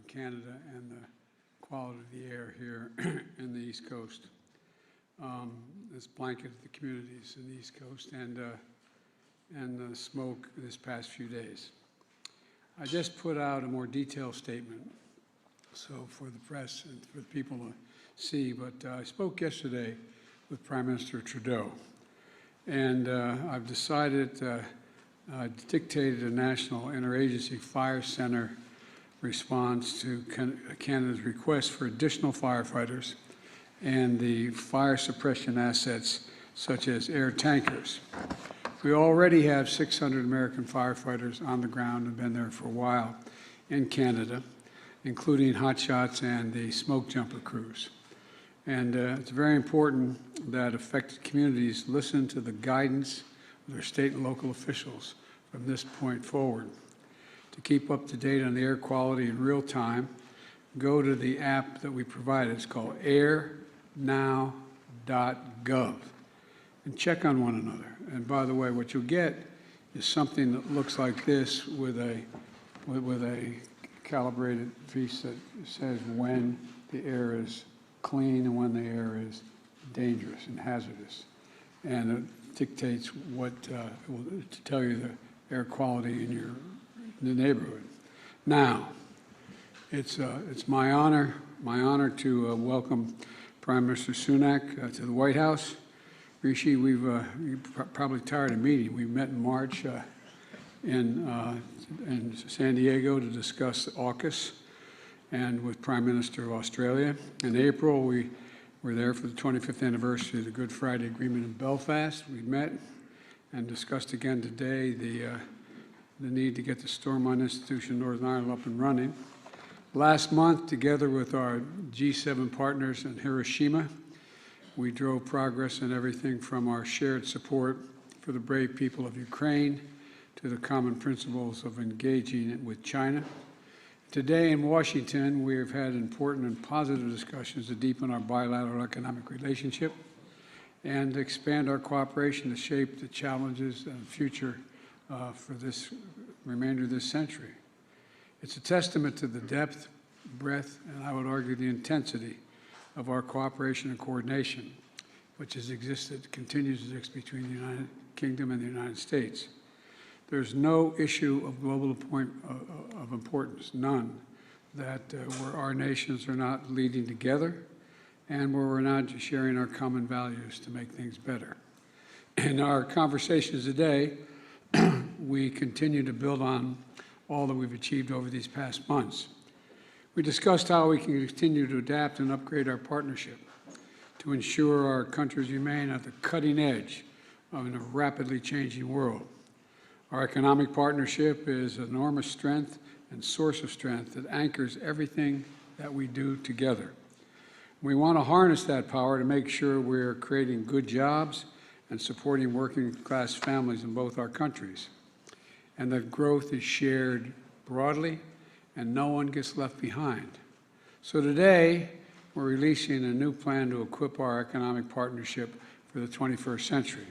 in Canada and the quality of the air here in the East Coast. This blanketed the communities in the East Coast and the smoke this past few days. I just put out a more detailed statement, so for the press and for the people to see, but I spoke yesterday with Prime Minister Trudeau, and I've decided, dictated a national interagency fire center response to Canada's request for additional firefighters and the fire suppression assets such as air tankers. We already have 600 American firefighters on the ground and been there for a while in Canada, including hotshots and the smoke jumper crews. And it's very important that affected communities listen to the guidance of their state and local officials from this point forward. To keep up to date on the air quality in real time, go to the app that we provided. It's called airnow.gov, and check on one another. And by the way, what you'll get is something that looks like this with a calibrated piece that says when the air is clean and when the air is dangerous and hazardous. And it dictates what to tell you the air quality in the neighborhood. Now, it's my honor to welcome Prime Minister Sunak to the White House. Rishi, you're probably tired of meeting. We met in March in San Diego to discuss AUKUS and with Prime Minister of Australia. In April, we were there for the 25th anniversary of the Good Friday Agreement in Belfast. We met and discussed again today the need to get the Stormont Institution in Northern Ireland up and running. Last month, together with our G7 partners in Hiroshima, we drove progress in everything from our shared support for the brave people of Ukraine to the common principles of engaging with China. Today in Washington, we have had important and positive discussions to deepen our bilateral economic relationship and expand our cooperation to shape the challenges and future for this remainder of this century. It's a testament to the depth, breadth, and I would argue the intensity of our cooperation and coordination, which has existed, continues to exist between the United Kingdom and the United States. There's no issue of global of importance, none, that where our nations are not leading together and where we're not sharing our common values to make things better. In our conversations today, we continue to build on all that we've achieved over these past months. We discussed how we can continue to adapt and upgrade our partnership to ensure our countries remain at the cutting edge of a rapidly changing world. Our economic partnership is an enormous strength and source of strength that anchors everything that we do together. We want to harness that power to make sure we're creating good jobs and supporting working-class families in both our countries, and that growth is shared broadly and no one gets left behind. So today, we're releasing a new plan to equip our economic partnership for the 21st century.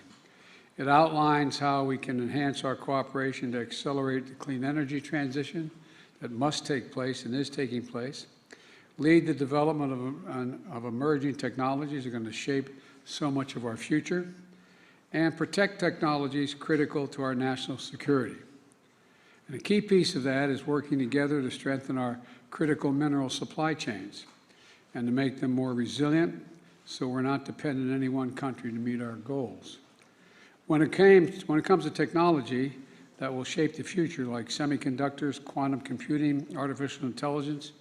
It outlines how we can enhance our cooperation to accelerate the clean energy transition that must take place and is taking place, lead the development of emerging technologies that are going to shape so much of our future, and protect technologies critical to our national security. And a key piece of that is working together to strengthen our critical mineral supply chains and to make them more resilient so we're not dependent on any one country to meet our goals. When it comes to technology that will shape the future, like semiconductors, quantum computing, artificial intelligence,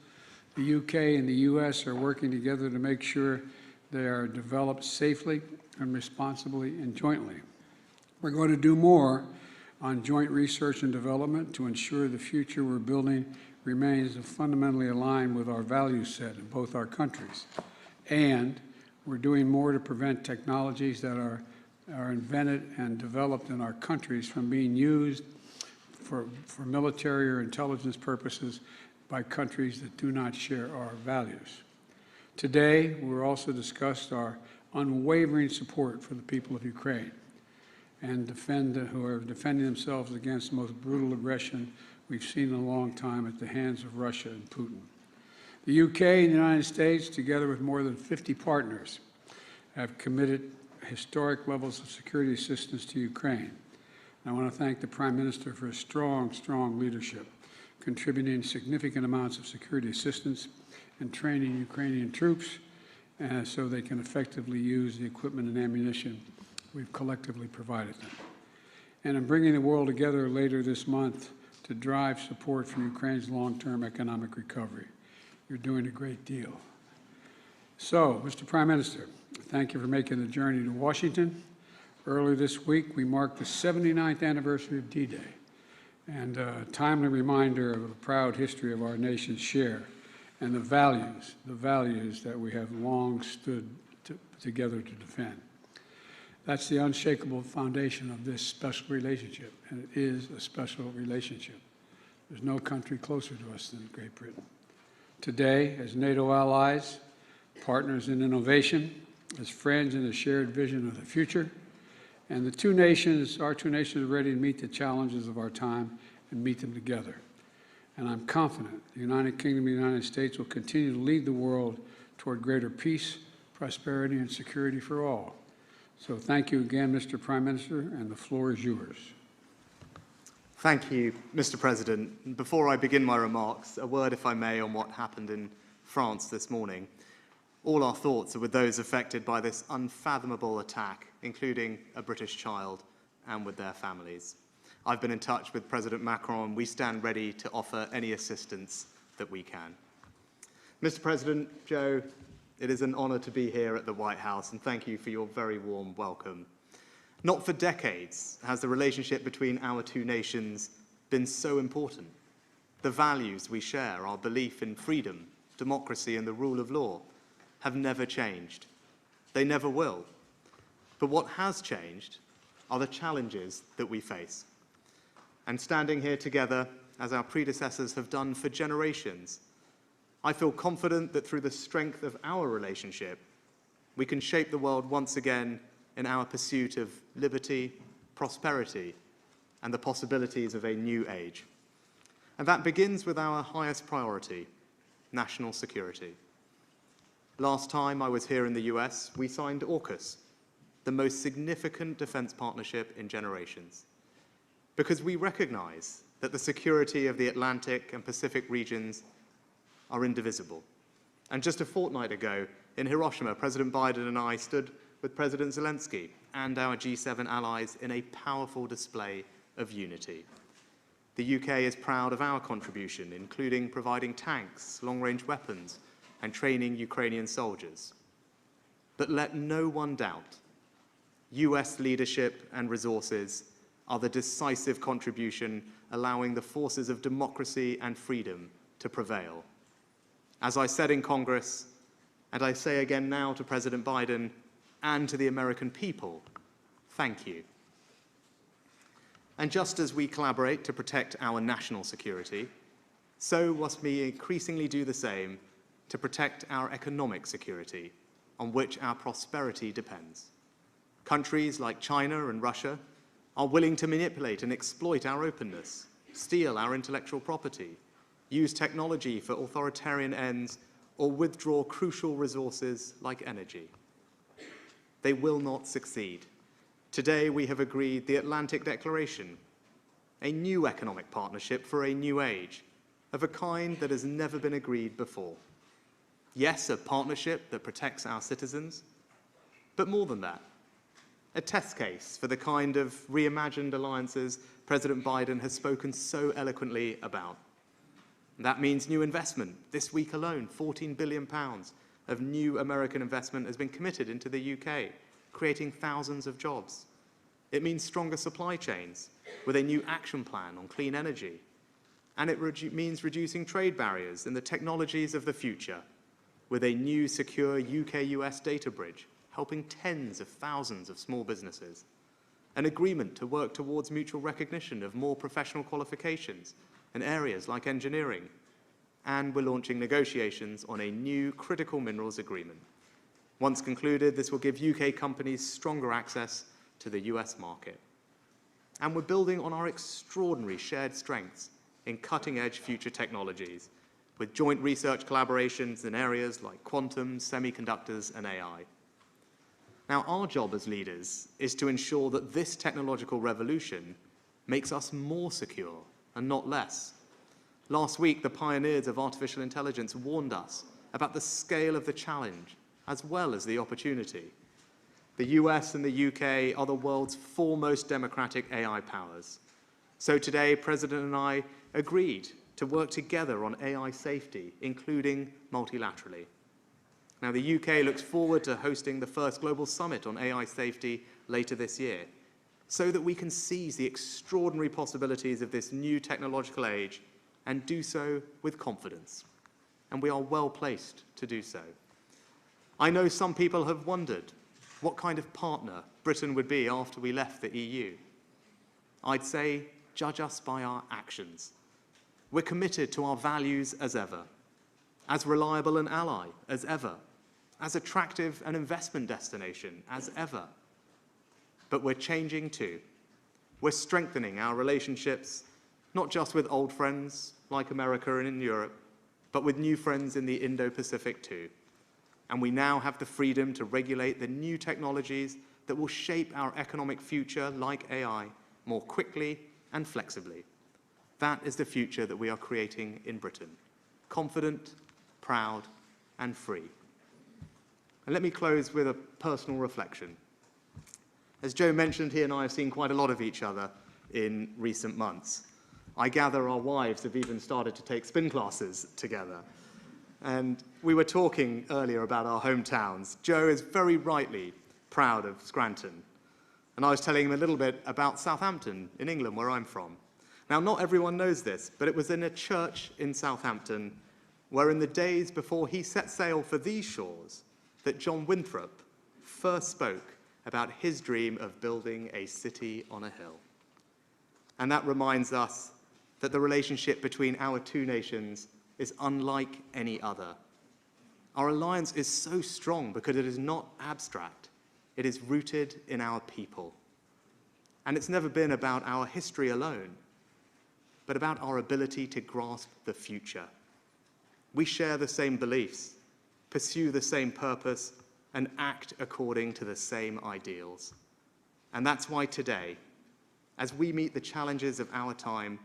the U.K. and the U.S. are working together to make sure they are developed safely and responsibly and jointly. We're going to do more on joint research and development to ensure the future we're building remains fundamentally aligned with our value set in both our countries. And we're doing more to prevent technologies that are invented and developed in our countries from being used for military or intelligence purposes by countries that do not share our values. Today, we'll also discuss our unwavering support for the people of Ukraine and who are defending themselves against the most brutal aggression we've seen in a long time at the hands of Russia and Putin. The UK and the United States, together with more than 50 partners, have committed historic levels of security assistance to Ukraine. I want to thank the Prime Minister for his strong leadership, contributing significant amounts of security assistance and training Ukrainian troops so they can effectively use the equipment and ammunition we've collectively provided them. And in bringing the world together later this month to drive support for Ukraine's long-term economic recovery. You're doing a great deal. So, Mr. Prime Minister, thank you for making the journey to Washington. Earlier this week, we marked the 79th anniversary of D-Day, and a timely reminder of the proud history of our nation's share and the values that we have long stood together to defend. That's the unshakable foundation of this special relationship, and it is a special relationship. There's no country closer to us than Great Britain. Today, as NATO allies, partners in innovation, as friends in a shared vision of the future, and our two nations are ready to meet the challenges of our time and meet them together. And I'm confident the United Kingdom and the United States will continue to lead the world toward greater peace, prosperity, and security for all. So thank you again, Mr. Prime Minister, and the floor is yours. Thank you, Mr. President. Before I begin my remarks, a word, if I may, on what happened in France this morning. All our thoughts are with those affected by this unfathomable attack, including a British child, and with their families. I've been in touch with President Macron, and we stand ready to offer any assistance that we can. Mr. President, Joe, it is an honor to be here at the White House, and thank you for your very warm welcome. Not for decades has the relationship between our two nations been so important. The values we share, our belief in freedom, democracy, and the rule of law, have never changed. They never will. But what has changed are the challenges that we face. And standing here together, as our predecessors have done for generations, I feel confident that through the strength of our relationship, we can shape the world once again in our pursuit of liberty, prosperity, and the possibilities of a new age. And that begins with our highest priority, national security. Last time I was here in the US, we signed AUKUS, the most significant defense partnership in generations, because we recognize that the security of the Atlantic and Pacific regions are indivisible. And just a fortnight ago, in Hiroshima, President Biden and I stood with President Zelensky and our G7 allies in a powerful display of unity. The UK is proud of our contribution, including providing tanks, long-range weapons, and training Ukrainian soldiers. But let no one doubt, US leadership and resources are the decisive contribution allowing the forces of democracy and freedom to prevail. As I said in Congress, and I say again now to President Biden and to the American people, thank you. And just as we collaborate to protect our national security, so must we increasingly do the same to protect our economic security, on which our prosperity depends. Countries like China and Russia are willing to manipulate and exploit our openness, steal our intellectual property, use technology for authoritarian ends, or withdraw crucial resources like energy. They will not succeed. Today we have agreed the Atlantic Declaration, a new economic partnership for a new age, of a kind that has never been agreed before. Yes, a partnership that protects our citizens, but more than that, a test case for the kind of reimagined alliances President Biden has spoken so eloquently about. That means new investment. This week alone, £14 billion of new American investment has been committed into the UK, creating thousands of jobs. It means stronger supply chains with a new action plan on clean energy. And it means reducing trade barriers in the technologies of the future with a new secure UK-US data bridge, helping tens of thousands of small businesses. An agreement to work towards mutual recognition of more professional qualifications in areas like engineering, and we're launching negotiations on a new critical minerals agreement. Once concluded, this will give UK companies stronger access to the US market. And we're building on our extraordinary shared strengths in cutting-edge future technologies with joint research collaborations in areas like quantum, semiconductors, and AI. Now, our job as leaders is to ensure that this technological revolution makes us more secure and not less. Last week, the pioneers of artificial intelligence warned us about the scale of the challenge as well as the opportunity. The US and the UK are the world's foremost democratic AI powers. So today, President and I agreed to work together on AI safety, including multilaterally. Now, the UK looks forward to hosting the first global summit on AI safety later this year, so that we can seize the extraordinary possibilities of this new technological age and do so with confidence. And we are well placed to do so. I know some people have wondered what kind of partner Britain would be after we left the EU. I'd say, judge us by our actions. We're committed to our values as ever, as reliable an ally as ever, as attractive an investment destination as ever. But we're changing too. We're strengthening our relationships, not just with old friends like America and in Europe, but with new friends in the Indo-Pacific too. And we now have the freedom to regulate the new technologies that will shape our economic future, like AI, more quickly and flexibly. That is the future that we are creating in Britain, confident, proud, and free. And let me close with a personal reflection. As Joe mentioned, he and I have seen quite a lot of each other in recent months. I gather our wives have even started to take spin classes together. And we were talking earlier about our hometowns. Joe is very rightly proud of Scranton. And I was telling him a little bit about Southampton in England, where I'm from. Now, not everyone knows this, but it was in a church in Southampton where in the days before he set sail for these shores that John Winthrop first spoke about his dream of building a city on a hill. And that reminds us that the relationship between our two nations is unlike any other. Our alliance is so strong because it is not abstract. It is rooted in our people. And it's never been about our history alone, but about our ability to grasp the future. We share the same beliefs, pursue the same purpose, and act according to the same ideals. And that's why today, as we meet the challenges of our time,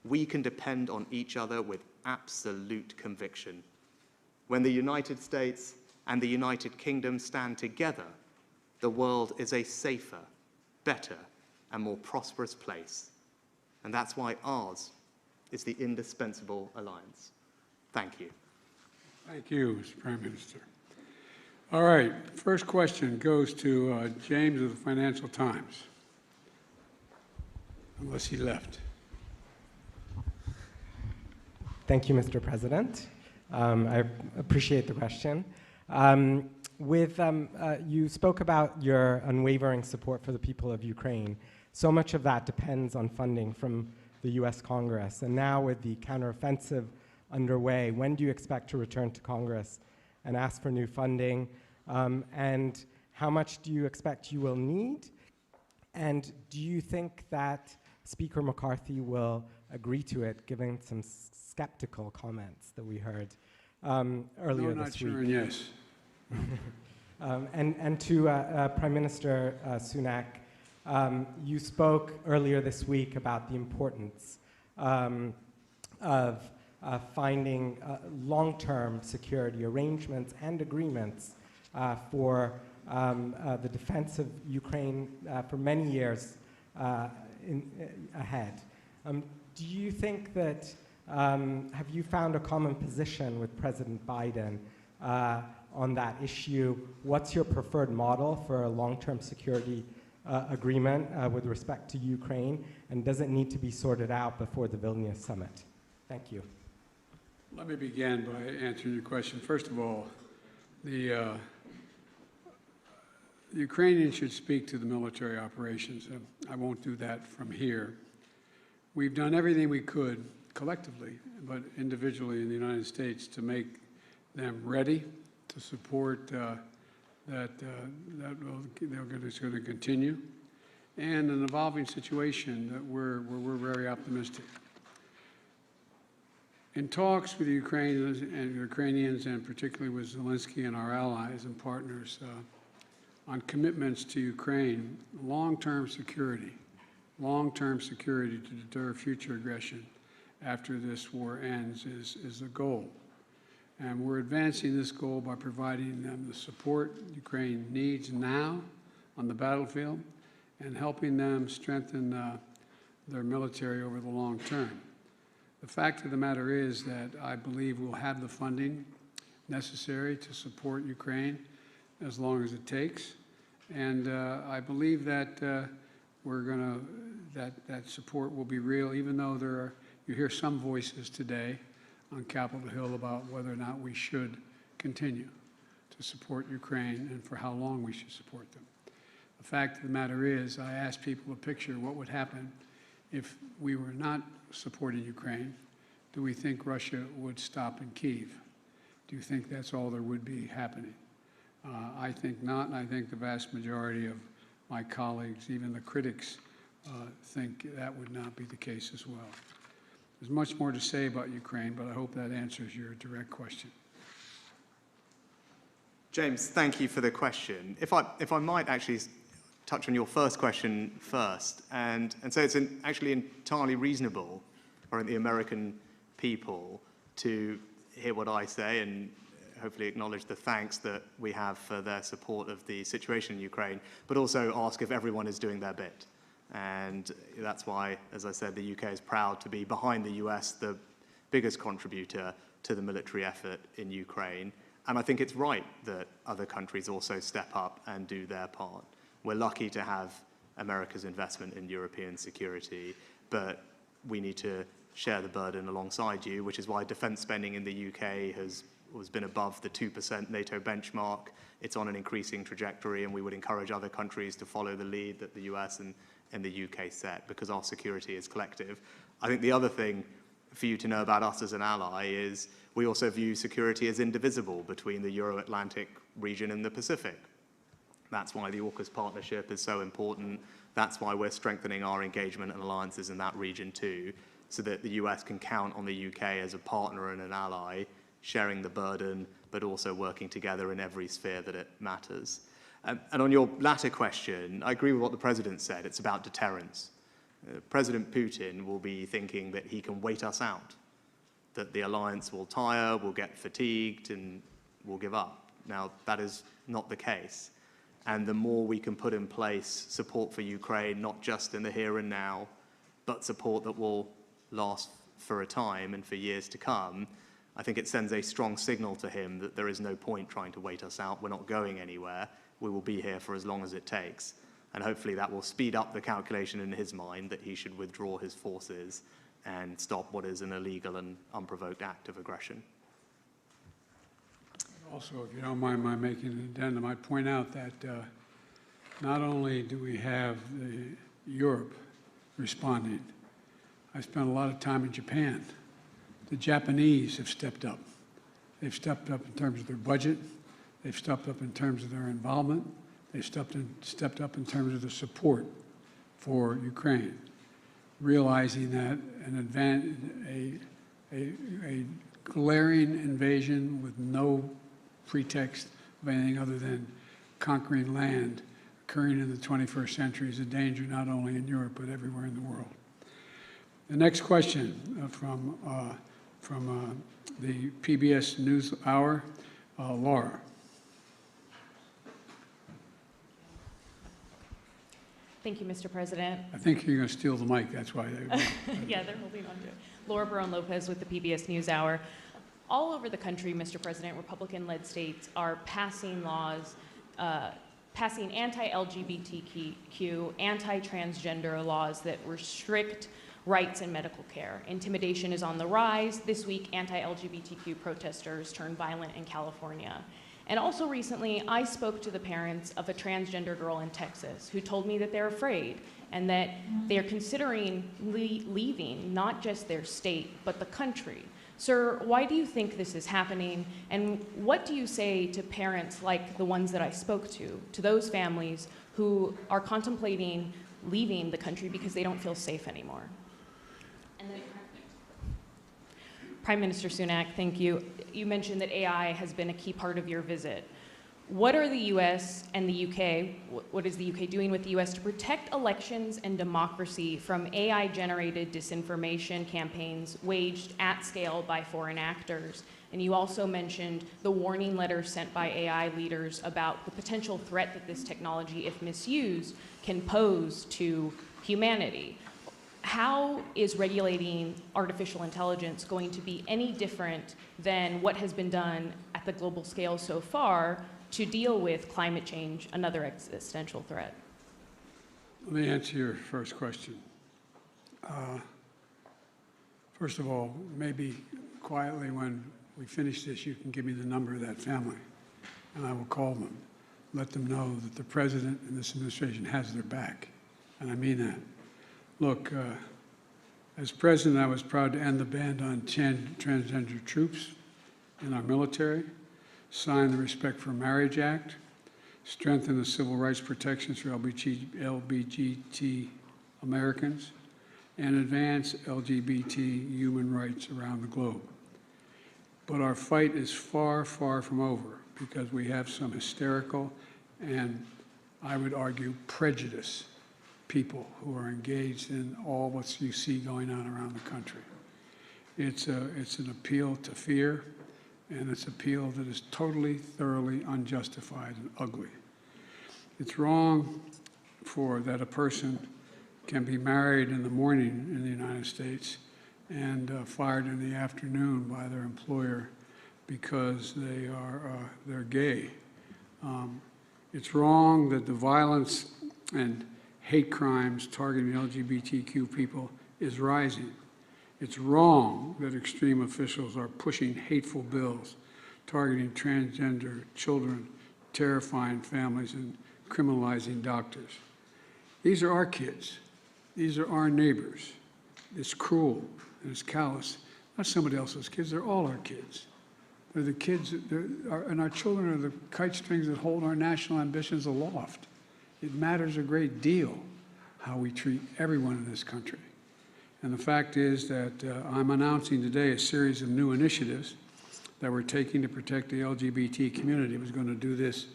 we can depend on each other with absolute conviction. When the United States and the United Kingdom stand together, the world is a safer, better, and more prosperous place. And that's why ours is the indispensable alliance. Thank you. Thank you, Mr. Prime Minister. All right, first question goes to James of the Financial Times, unless he left. Thank you, Mr. President. I appreciate the question. You spoke about your unwavering support for the people of Ukraine. So much of that depends on funding from the US Congress. And now with the counteroffensive underway, when do you expect to return to Congress and ask for new funding? And how much do you expect you will need? And do you think that Speaker McCarthy will agree to it, given some skeptical comments that we heard earlier No, this not week? sure, and yes. And to Prime Minister Sunak, you spoke earlier this week about the importance of finding long-term security arrangements and agreements for the defense of Ukraine for many years ahead. Do you think that, have you found a common position with President Biden on that issue? What's your preferred model for a long-term security agreement with respect to Ukraine? And does it need to be sorted out before the Vilnius summit? Thank you. Let me begin by answering your question. First of all, the Ukrainians should speak to the military operations. I won't do that from here. We've done everything we could collectively, but individually in the United States, to make them ready to support that is going to continue, and an evolving situation that we're very optimistic. In talks with Ukrainians, and particularly with Zelensky and our allies and partners on commitments to Ukraine, long-term security to deter future aggression after this war ends is the goal. And we're advancing this goal by providing them the support Ukraine needs now on the battlefield and helping them strengthen their military over the long term. The fact of the matter is that I believe we'll have the funding necessary to support Ukraine as long as it takes. And I believe that that support will be real, even though you hear some voices today on Capitol Hill about whether or not we should continue to support Ukraine and for how long we should support them. The fact of the matter is, I asked people to picture what would happen if we were not supporting Ukraine. Do we think Russia would stop in Kyiv? Do you think that's all there would be happening? I think not, and I think the vast majority of my colleagues, even the critics, think that would not be the case as well. There's much more to say about Ukraine, but I hope that answers your direct question. James, thank you for the question. If I might actually touch on your first question first, and say it's actually entirely reasonable for the American people to hear what I say and hopefully acknowledge the thanks that we have for their support of the situation in Ukraine, but also ask if everyone is doing their bit. And that's why, as I said, the UK is proud to be behind the US, the biggest contributor to the military effort in Ukraine. And I think it's right that other countries also step up and do their part. We're lucky to have America's investment in European security, but we need to share the burden alongside you, which is why defense spending in the UK has been above the 2% NATO benchmark. It's on an increasing trajectory, and we would encourage other countries to follow the lead that the US and the UK set, because our security is collective. I think the other thing for you to know about us as an ally is we also view security as indivisible between the Euro-Atlantic region and the Pacific. That's why the AUKUS partnership is so important. That's why we're strengthening our engagement and alliances in that region too, so that the US can count on the UK as a partner and an ally, sharing the burden, but also working together in every sphere that it matters. And on your latter question, I agree with what the President said. It's about deterrence. President Putin will be thinking that he can wait us out, that the alliance will tire, will get fatigued, and will give up. Now, that is not the case. And the more we can put in place support for Ukraine, not just in the here and now, but support that will last for a time and for years to come, I think it sends a strong signal to him that there is no point trying to wait us out. We're not going anywhere. We will be here for as long as it takes. And hopefully that will speed up the calculation in his mind that he should withdraw his forces and stop what is an illegal and unprovoked act of aggression. Also, if you don't mind my making an addendum, I'd point out that not only do we have Europe responding, I spent a lot of time in Japan. The Japanese have stepped up. They've stepped up in terms of their budget. They've stepped up in terms of their involvement. They've stepped up in terms of the support for Ukraine, realizing that a glaring invasion with no pretext of anything other than conquering land occurring in the 21st century is a danger not only in Europe but everywhere in the world. The next question from the PBS NewsHour, Laura. Thank you, Mr. President. I think you're going to steal the mic, that's why. Yeah, they're holding on to it. Laura Barone-Lopez with the PBS NewsHour. All over the country, Mr. President, Republican-led states are passing laws, passing anti-LGBTQ, anti-transgender laws that restrict rights in medical care. Intimidation is on the rise. This week, anti-LGBTQ protesters turned violent in California. And also recently, I spoke to the parents of a transgender girl in Texas who told me that they're afraid and that they're considering leaving not just their state, but the country. Sir, why do you think this is happening? And what do you say to parents like the ones that I spoke to those families who are contemplating leaving the country because they don't feel safe anymore? And then Prime Minister Sunak, thank you. You mentioned that AI has been a key part of your visit. What are the U.S. and the U.K., what is the U.K. doing with the U.S. to protect elections and democracy from AI-generated disinformation campaigns waged at scale by foreign actors? And you also mentioned the warning letters sent by AI leaders about the potential threat that this technology, if misused, can pose to humanity. How is regulating artificial intelligence going to be any different than what has been done at the global scale so far to deal with climate change, another existential threat? Let me answer your first question. First of all, maybe quietly when we finish this, you can give me the number of that family, and I will call them, let them know that the President and this administration has their back, and I mean that. Look, as President, I was proud to end the ban on transgender troops in our military, sign the Respect for Marriage Act, strengthen the civil rights protections for LGBT Americans, and advance LGBT human rights around the globe. But our fight is far, far from over because we have some hysterical and, I would argue, prejudiced people who are engaged in all what you see going on around the country. It's an appeal to fear, and it's an appeal that is totally, thoroughly unjustified and ugly. It's wrong for that a person can be married in the morning in the United States and fired in the afternoon by their employer because they're gay. It's wrong that the violence and hate crimes targeting LGBTQ people is rising. It's wrong that extreme officials are pushing hateful bills targeting transgender children, terrifying families, and criminalizing doctors. These are our kids. These are our neighbors. It's cruel and it's callous. Not somebody else's kids, they're all our kids. They're the kids, and our children are the kite strings that hold our national ambitions aloft. It matters a great deal how we treat everyone in this country. And the fact is that I'm announcing today a series of new initiatives that we're taking to protect the LGBT community. I was going to do this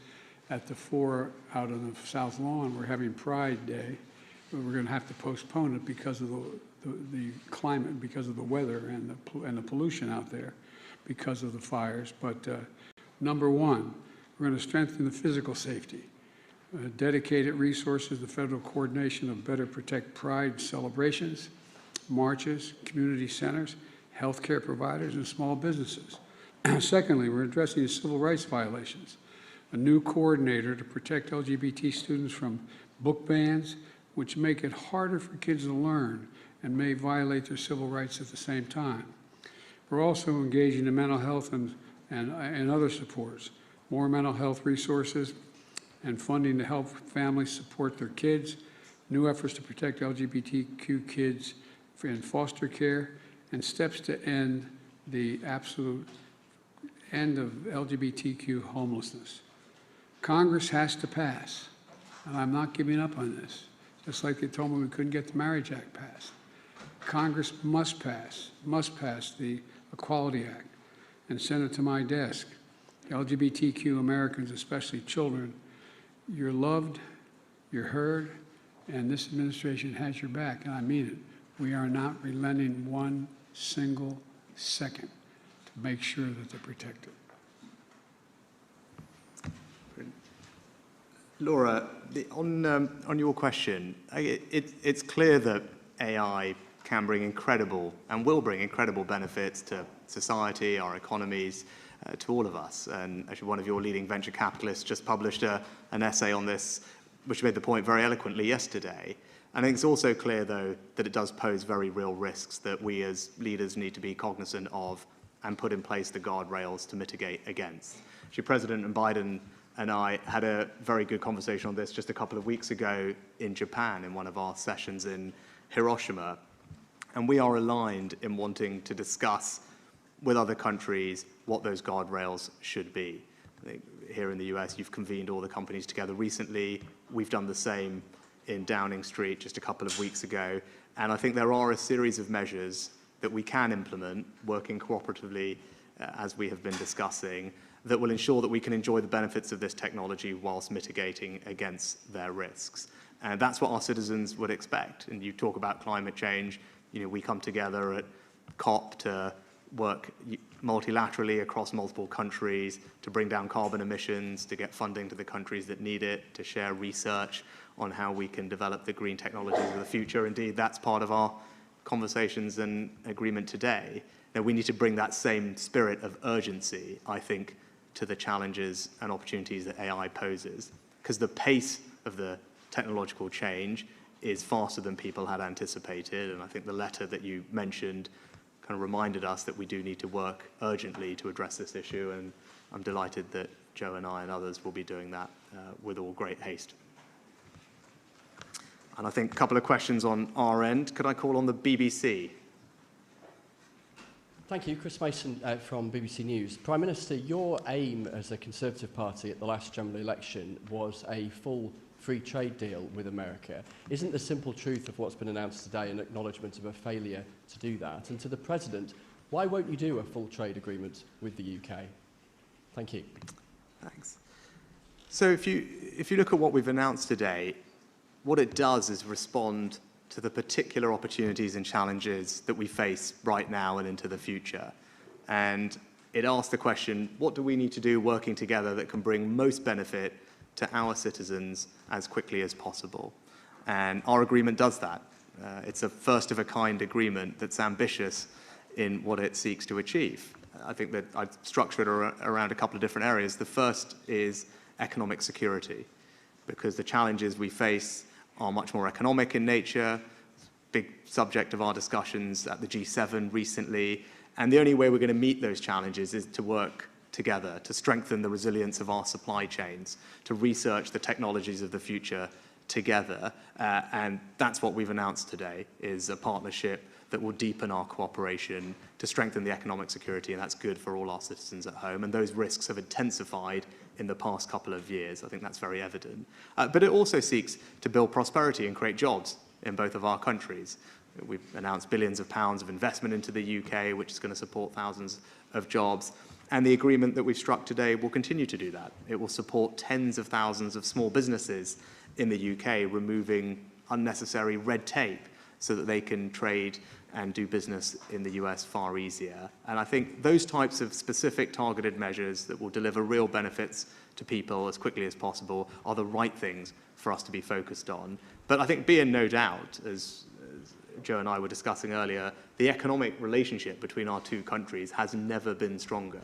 at the 4 out on the South Lawn. We're having Pride Day, but we're going to have to postpone it because of the climate, because of the weather and the pollution out there, because of the fires. But number one, we're going to strengthen the physical safety. Dedicated resources, the federal coordination of Better Protect Pride celebrations, marches, community centers, healthcare providers, and small businesses. Secondly, we're addressing civil rights violations. A new coordinator to protect LGBT students from book bans, which make it harder for kids to learn and may violate their civil rights at the same time. We're also engaging in mental health and other supports, more mental health resources, and funding to help families support their kids, new efforts to protect LGBTQ kids in foster care, and steps to end the absolute end of LGBTQ homelessness. Congress has to pass, and I'm not giving up on this, just like they told me we couldn't get the Marriage Act passed. Congress must pass the Equality Act and send it to my desk. LGBTQ Americans, especially children, you're loved, you're heard, and this administration has your back, and I mean it. We are not relenting one single second to make sure that they're protected. Laura, on your question, it's clear that AI can bring incredible and will bring incredible benefits to society, our economies, to all of us. And actually, one of your leading venture capitalists just published an essay on this, which made the point very eloquently yesterday. I think it's also clear, though, that it does pose very real risks that we as leaders need to be cognizant of and put in place the guardrails to mitigate against. Actually, President Biden and I had a very good conversation on this just a couple of weeks ago in Japan in one of our sessions in Hiroshima. And we are aligned in wanting to discuss with other countries what those guardrails should be. I think here in the US, you've convened all the companies together recently. We've done the same in Downing Street just a couple of weeks ago. And I think there are a series of measures that we can implement, working cooperatively as we have been discussing, that will ensure that we can enjoy the benefits of this technology whilst mitigating against their risks. And that's what our citizens would expect. And you talk about climate change, we come together at COP to work multilaterally across multiple countries to bring down carbon emissions, to get funding to the countries that need it, to share research on how we can develop the green technologies of the future. Indeed, that's part of our conversations and agreement today. Now, we need to bring that same spirit of urgency, I think, to the challenges and opportunities that AI poses, because the pace of the technological change is faster than people had anticipated, and I think the letter that you mentioned kind of reminded us that we do need to work urgently to address this issue, and I'm delighted that Joe and I and others will be doing that with all great haste. And I think a couple of questions on our end. Could I call on the BBC? Thank you. Chris Mason from BBC News. Prime Minister, your aim as a Conservative Party at the last general election was a full free trade deal with America. Isn't the simple truth of what's been announced today an acknowledgement of a failure to do that? And to the President, why won't you do a full trade agreement with the UK? Thank you. Thanks. So if you look at what we've announced today, what it does is respond to the particular opportunities and challenges that we face right now and into the future. And it asks the question, what do we need to do working together that can bring most benefit to our citizens as quickly as possible? And our agreement does that. It's a first-of-a-kind agreement that's ambitious in what it seeks to achieve. I think that I've structured it around a couple of different areas. The first is economic security, because the challenges we face are much more economic in nature, big subject of our discussions at the G7 recently, and the only way we're going to meet those challenges is to work together, to strengthen the resilience of our supply chains, to research the technologies of the future together, and that's what we've announced today, is a partnership that will deepen our cooperation to strengthen the economic security, and that's good for all our citizens at home, and those risks have intensified in the past couple of years. I think that's very evident. But it also seeks to build prosperity and create jobs in both of our countries. We've announced billions of pounds of investment into the UK, which is going to support thousands of jobs. And the agreement that we've struck today will continue to do that. It will support tens of thousands of small businesses in the UK, removing unnecessary red tape so that they can trade and do business in the US far easier. And I think those types of specific targeted measures that will deliver real benefits to people as quickly as possible are the right things for us to be focused on. But I think be in no doubt, as Joe and I were discussing earlier, the economic relationship between our two countries has never been stronger.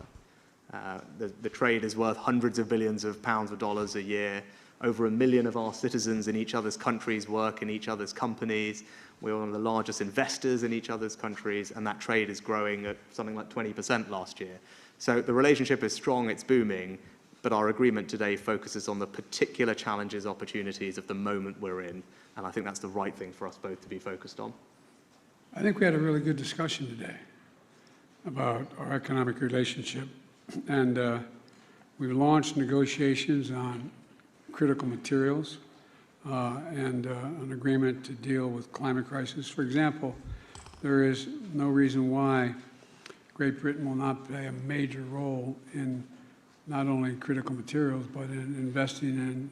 The trade is worth hundreds of billions of pounds or dollars a year. Over 1 million of our citizens in each other's countries work in each other's companies. We're one of the largest investors in each other's countries, and that trade is growing at something like 20% last year. So the relationship is strong, it's booming, but our agreement today focuses on the particular challenges, opportunities of the moment we're in, and I think that's the right thing for us both to be focused on. I think we had a really good discussion today about our economic relationship, and we've launched negotiations on critical materials and an agreement to deal with climate crisis. For example, there is no reason why Great Britain will not play a major role in not only critical materials, but in investing in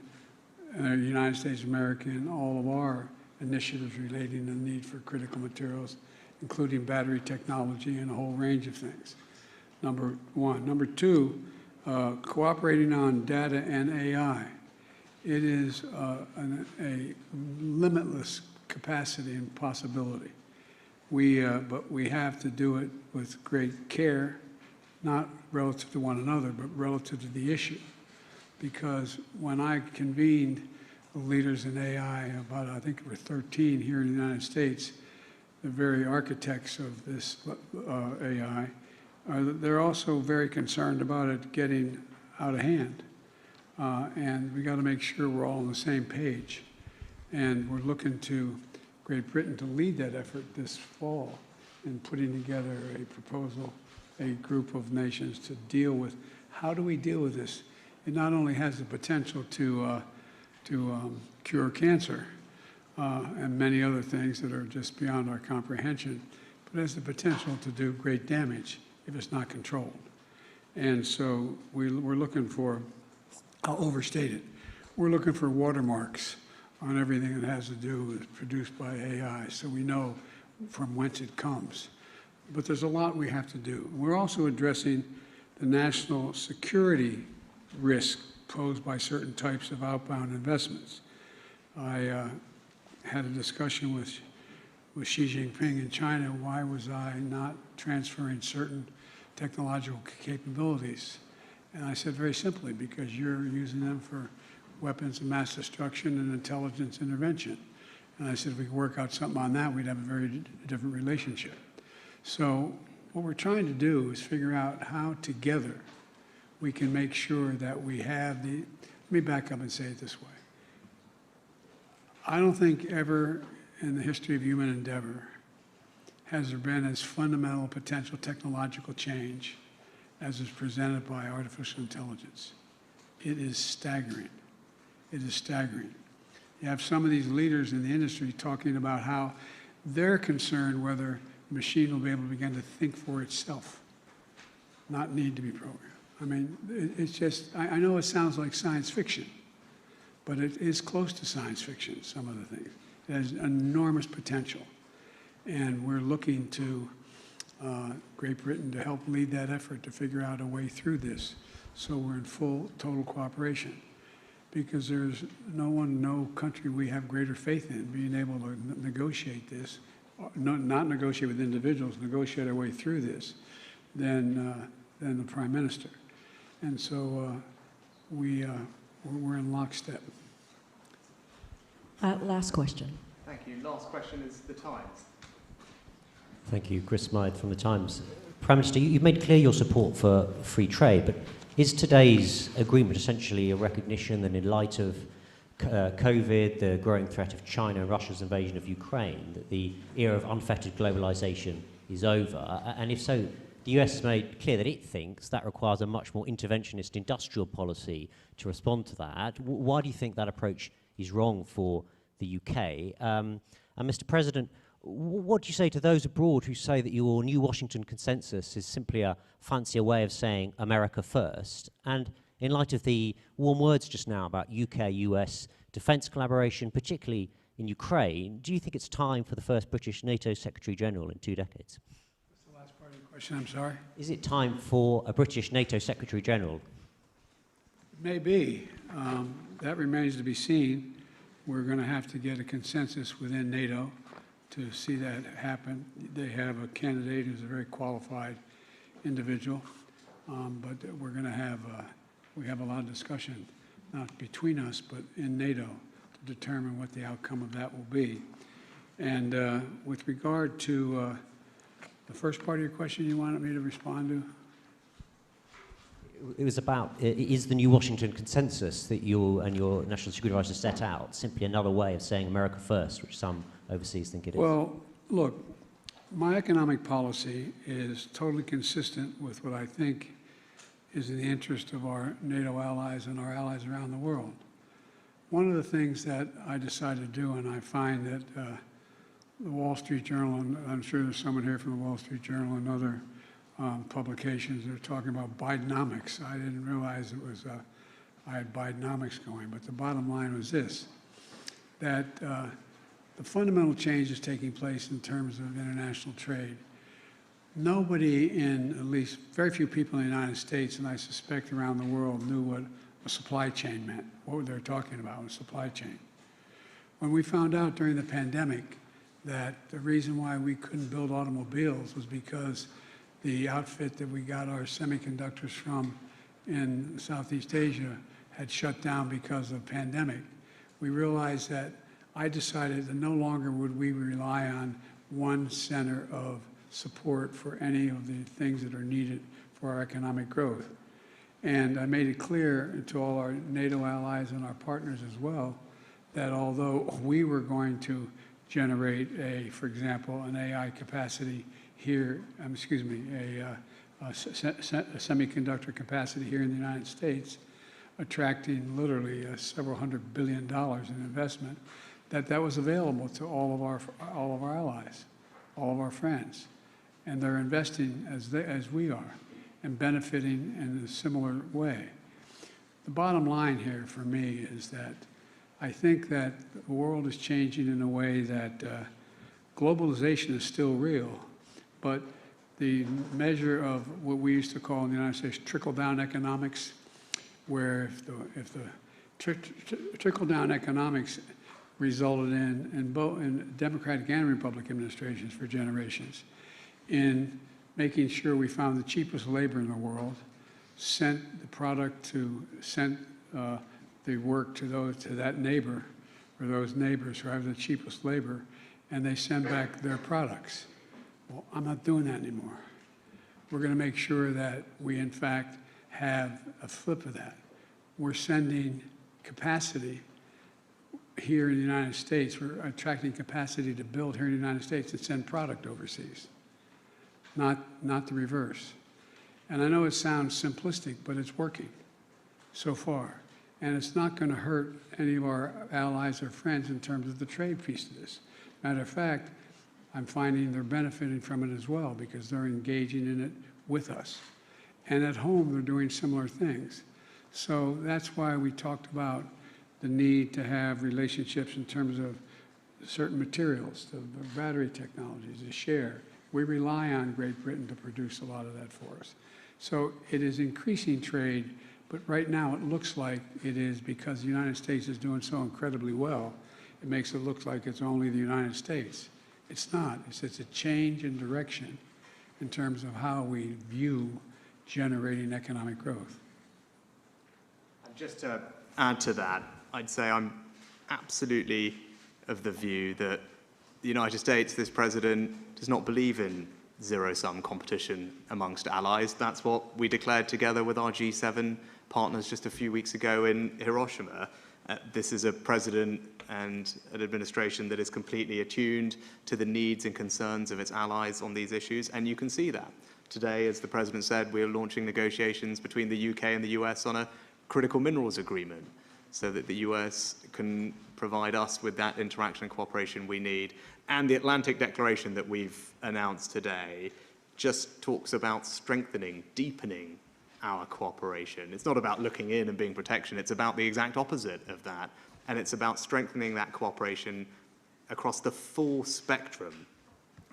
the United States of America in all of our initiatives relating to the need for critical materials, including battery technology and a whole range of things, number one. Number two, cooperating on data and AI. It is a limitless capacity and possibility. But we have to do it with great care, not relative to one another, but relative to the issue. Because when I convened the leaders in AI, about, I think there were 13 here in the United States, the very architects of this AI, they're also very concerned about it getting out of hand. And we got to make sure we're all on the same page. And we're looking to Great Britain to lead that effort this fall in putting together a proposal, a group of nations to deal with, how do we deal with this? It not only has the potential to cure cancer and many other things that are just beyond our comprehension, but it has the potential to do great damage if it's not controlled. And so we're looking for, I'll overstate it, we're looking for watermarks on everything that has to do with produced by AI, so we know from whence it comes. But there's a lot we have to do. We're also addressing the national security risk posed by certain types of outbound investments. I had a discussion with Xi Jinping in China. Why was I not transferring certain technological capabilities? And I said very simply, because you're using them for weapons of mass destruction and intelligence intervention. And I said, if we could work out something on that, we'd have a very different relationship. So what we're trying to do is figure out how together we can make sure that we have the, let me back up and say it this way. I don't think ever in the history of human endeavor has there been as fundamental potential technological change as is presented by artificial intelligence. It is staggering. It is staggering. You have some of these leaders in the industry talking about how they're concerned whether the machine will be able to begin to think for itself, not need to be programmed. I mean, it's just, I know it sounds like science fiction, but it is close to science fiction, some of the things. It has enormous potential. And we're looking to Great Britain to help lead that effort to figure out a way through this. So we're in full, total cooperation. Because there's no country we have greater faith in being able to negotiate this, not negotiate with individuals, negotiate our way through this, than the Prime Minister. And so we're in lockstep. Last question. Thank you. Last question is The Times. Thank you. Chris Smythe from The Times. Prime Minister, you've made clear your support for free trade, but is today's agreement essentially a recognition that in light of COVID, the growing threat of China and Russia's invasion of Ukraine, that the era of unfettered globalization is over? And if so, the US has made clear that it thinks that requires a much more interventionist industrial policy to respond to that. Why do you think that approach is wrong for the UK? And Mr. President, what do you say to those abroad who say that your new Washington consensus is simply a fancier way of saying America first? And in light of the warm words just now about UK-US defence collaboration, particularly in Ukraine, do you think it's time for the first British NATO Secretary-General in 2 decades? What's the last part of your question? I'm sorry? Is it time for a British NATO Secretary-General? Maybe. That remains to be seen. We're going to have to get a consensus within NATO to see that happen. They have a candidate who's a very qualified individual, but we're going to have, we have a lot of discussion, not between us, but in NATO to determine what the outcome of that will be. And with regard to the first part of your question you wanted me to respond to? It was about, is the new Washington consensus that you and your National Security Advisor set out simply another way of saying America first, which some overseas think it is? Well, look, my economic policy is totally consistent with what I think is in the interest of our NATO allies and our allies around the world. One of the things that I decided to do, and I find that the Wall Street Journal, and I'm sure there's someone here from the Wall Street Journal and other publications that are talking about Bidenomics. I didn't realize it was, I had Bidenomics going, but the bottom line was this, that the fundamental change is taking place in terms of international trade. Nobody in, at least very few people in the United States, and I suspect around the world, knew what a supply chain meant, what they were talking about, a supply chain. When we found out during the pandemic that the reason why we couldn't build automobiles was because the outfit that we got our semiconductors from in Southeast Asia had shut down because of the pandemic, we realized that I decided that no longer would we rely on one center of support for any of the things that are needed for our economic growth. And I made it clear to all our NATO allies and our partners as well that although we were going to generate for example, an AI capacity here, a semiconductor capacity here in the United States, attracting literally several $100 billion in investment, that was available to all of our allies, all of our friends. and they're investing as we are and benefiting in a similar way. The bottom line here for me is that I think that the world is changing in a way that globalization is still real, but the measure of what we used to call in the United States trickle-down economics, where if the trickle-down economics resulted in Democratic and Republican administrations for generations in making sure we found the cheapest labor in the world, sent the product sent the work to that neighbor or those neighbors who have the cheapest labor, and they send back their products. Well, I'm not doing that anymore. We're going to make sure that we, in fact, have a flip of that. We're sending capacity here in the United States. We're attracting capacity to build here in the United States and send product overseas, not the reverse. And I know it sounds simplistic, but it's working so far. And it's not going to hurt any of our allies or friends in terms of the trade piece of this. Matter of fact, I'm finding they're benefiting from it as well because they're engaging in it with us. And at home, they're doing similar things. So that's why we talked about the need to have relationships in terms of certain materials, the battery technologies, the share. We rely on Great Britain to produce a lot of that for us. So it is increasing trade, but right now it looks like it is because the United States is doing so incredibly well. It makes it look like it's only the United States. It's not. It's a change in direction in terms of how we view generating economic growth. And just to add to that, I'd say I'm absolutely of the view that the United States, this president, does not believe in zero-sum competition amongst allies. That's what we declared together with our G7 partners just a few weeks ago in Hiroshima. This is a president and an administration that is completely attuned to the needs and concerns of its allies on these issues, and you can see that. Today, as the president said, we are launching negotiations between the UK and the US on a critical minerals agreement so that the US can provide us with that interaction and cooperation we need. And the Atlantic Declaration that we've announced today just talks about strengthening, deepening our cooperation. It's not about looking in and being protection, it's about the exact opposite of that. And it's about strengthening that cooperation across the full spectrum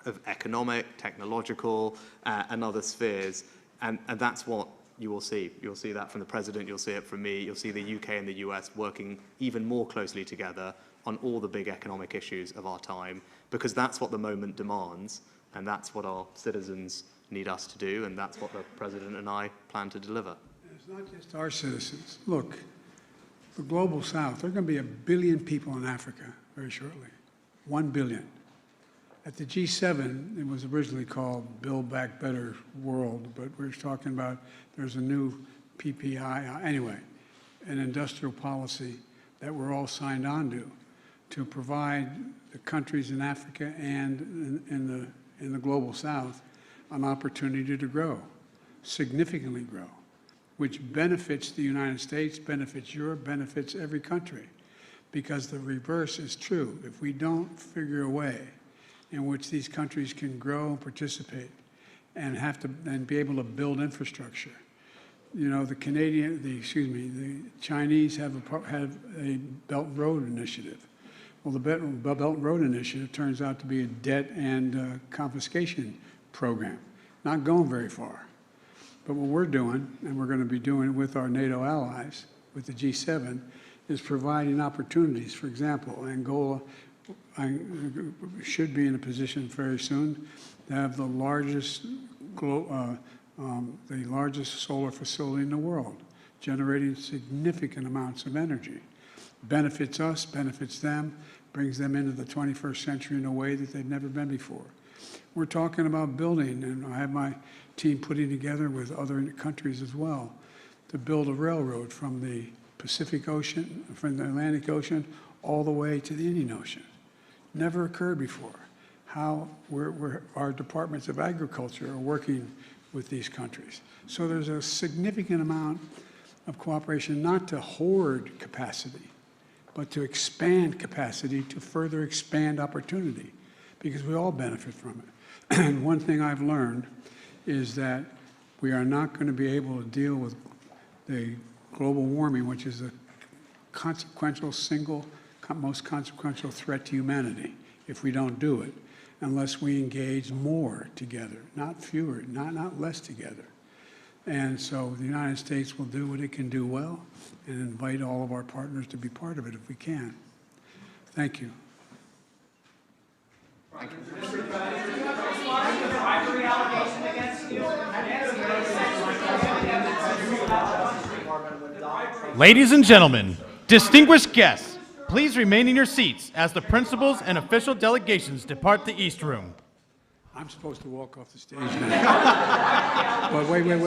of economic, technological, and other spheres. And that's what you will see. You'll see that from the president, you'll see it from me, you'll see the UK and the US working even more closely together on all the big economic issues of our time, because that's what the moment demands, and that's what our citizens need us to do, and that's what the president and I plan to deliver. It's not just our citizens. Look, the global south, there are going to be 1 billion people in Africa very shortly. 1 billion. At the G7, it was originally called Build Back Better World, but we're talking about there's a new PPI, anyway, an industrial policy that we're all signed on to provide the countries in Africa and in the global south an opportunity to grow, significantly grow, which benefits the United States, benefits Europe, benefits every country, because the reverse is true. If we don't figure a way in which these countries can grow and participate and be able to build infrastructure. You know, the Chinese have a Belt and Road Initiative. Well, the Belt and Road Initiative turns out to be a debt and confiscation program, not going very far. But what we're doing, and we're going to be doing with our NATO allies, with the G7, is providing opportunities. For example, Angola should be in a position very soon to have the largest solar facility in the world, generating significant amounts of energy. Benefits us, benefits them, brings them into the 21st century in a way that they've never been before. We're talking about building, and I have my team putting together with other countries as well, to build a railroad from the Pacific Ocean, from the Atlantic Ocean, all the way to the Indian Ocean. Never occurred before. How our departments of agriculture are working with these countries. So there's a significant amount of cooperation, not to hoard capacity, but to expand capacity, to further expand opportunity, because we all benefit from And one thing I've learned is that we are not going to be able to deal with the global warming, which is the most consequential threat to humanity, if we don't do it, unless we engage more together, not fewer, not less together. And so the United States will do what it can do well and invite all of our partners to be part of it if we can. Thank you. Ladies and gentlemen, distinguished guests, please remain in your seats as the principals and official delegations depart the East Room. I'm supposed to walk off the stage now. But wait. The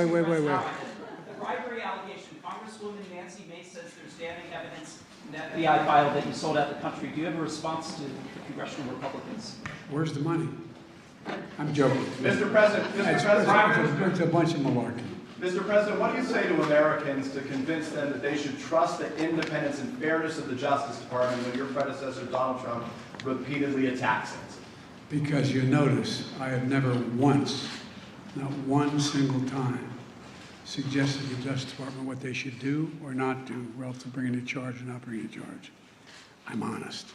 bribery allegation, Congresswoman Nancy Mace says there's damning evidence in the FBI file that you sold out the country. Do you have a response to the congressional Republicans? Where's the money? I'm joking. Mr. President, It's a bunch of malarkey. Mr. President, what do you say to Americans to convince them that they should trust the independence and fairness of the Justice Department when your predecessor, Donald Trump, repeatedly attacks it? Because you notice, I have never once, not one single time, suggested to the Justice Department what they should do or not do relative to bringing a charge or not bringing a charge. I'm honest.